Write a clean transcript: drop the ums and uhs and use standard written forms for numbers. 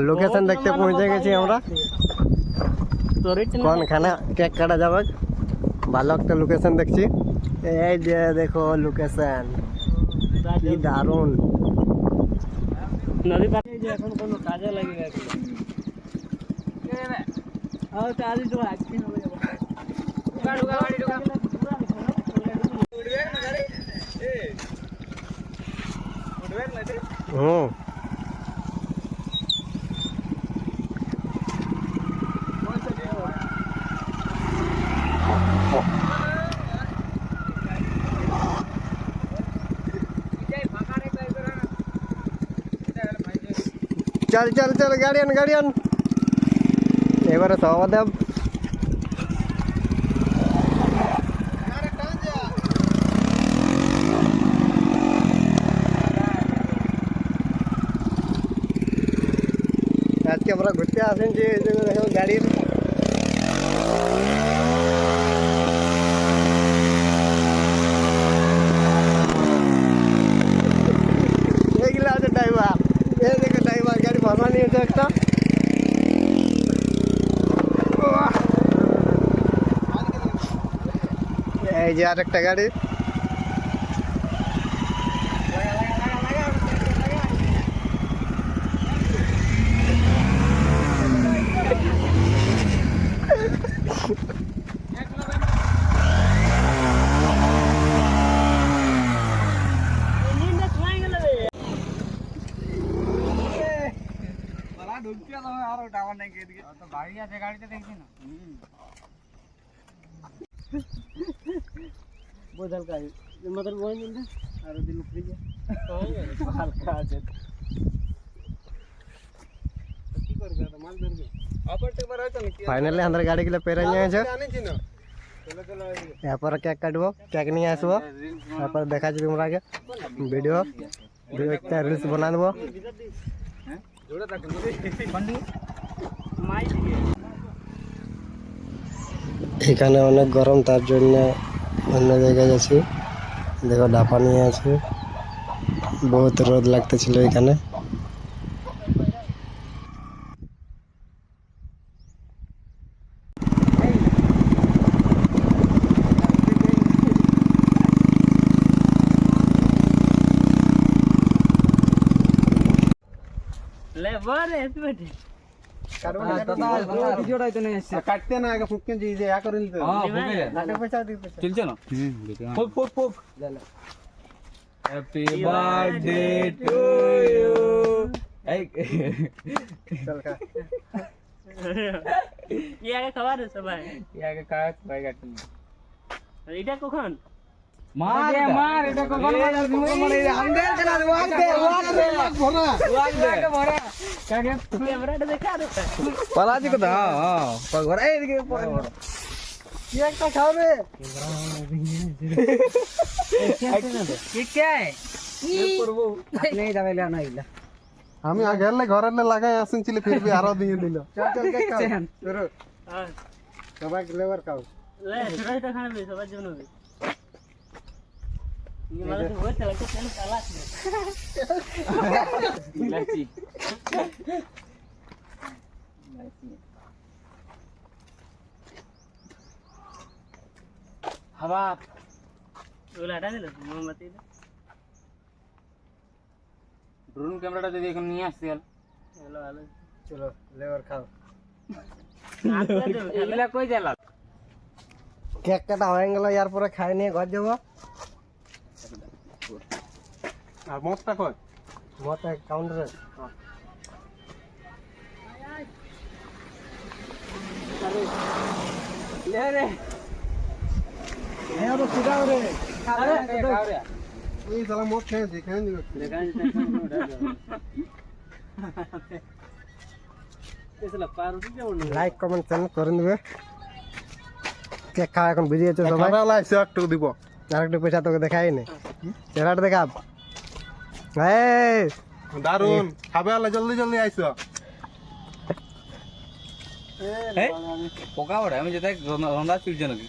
Location দেখতে পৌঁছে গেছি আমরা। কোনখানে কেক কাটা যাবে ভালো একটা লোকেশন দেখছি। এই যে দেখো লোকেশন কি দারুণ। নদী পাড়ে যে এখন কোনো কাজে লাগে গেছে আজ তো আজকে হবে গাড়ি ঢোকা উঠবে না গাড়ি উঠবে না রে चल चल चल गाड़ियन गाड़ियन एबारे तो देव आज के আমরা ঘুরতে আসেন যে দেখো গাড়ির এগুলা আছে ড্রাইভার এই দেখো ড্রাইভার গাড়ি ভাড়া নিয়েছে একটা এই যে আরেকটা গাড়ি बोझल का मतलब वही मिल और दिन फ्री है हल्का আছে কি করবে তো মাল ধরবে আপরতে বার হইতো না ফাইনালি अंदर गाड़ी के लिए पेरा नहीं है আনিছি না চলো চলো यहाँ पर केक काटबो केक नहीं आसबो यहाँ पर देखा जी हमरा के वीडियो একটা রিলস बना देबो हैं जोड़ा तक बंदी মাই দিয়ে এখানে অনেক গরম তার জন্য অন্য জায়গায় যাচ্ছি দেখো ডাপা নিয়ে আছে বহুত রোদ লাগতেছিল এখানে ले बारे ऐसे बैठे काटते ना आगे फूक के जी या करें तो हां फूके लाटे पैसा दी चल चलो फूक फूक फूक हैप्पी बर्थडे टू यू चल का ये आगे खबर है सब ये आगे काट भाई काटनी এটা কখন मार मार এটা কখন মারার দিমু মারে আন্দার চলা দে ওয়াক দে ভরা কাকে ক্যামেরাটা দেখা দে পালাজি কো দাও हां পগরা এই দিকে পরে কি একটা খাও রে ঠিক है করব नहीं दवाई लेना इला আমি আগেরলে ঘরেলে লাগাই আসিনছিল फिर भी আরো দিয়ে দিল চল চল কেক খাও शुरू हां সবাই ফ্লেভার খাও ले छोटा खाना भी सब जन भी ये वाला तो बहुत चला के चल काला लाची हवा ওগুলো হটা দিল মোমবাতি ড্রোন ক্যামেরাটা যদি এখন নিয়ে আসতে গেল হ্যালো হ্যালো চলো ফ্লেভার খাও এগুলা কই জ্বালা কেক কাটা হয়ে গেল এর পরে খাই নিয়ে ঘর যাব আর মতটা কই মত কাউন্টারে ले रे হ্যাঁ তো সুগাও রে अरे खाओ रे এই সালা মত খেয়ে দেখাই দিবে लेकिन এসলা পারুটি কেমন লাইক কমেন্ট চ্যানেল করে দিবে কেক খাওয়া এখন বিজি আছে সবাই খাবার লাইছে একটু দিব আরেকটু পয়সা তোকে দেখাই নে চেহারাটা দেখা এই দারুন খাবে আলা জলদি জলদি আইছো পোকা ওড়ে আমি যেটা রন্ধা চুলছে নাকি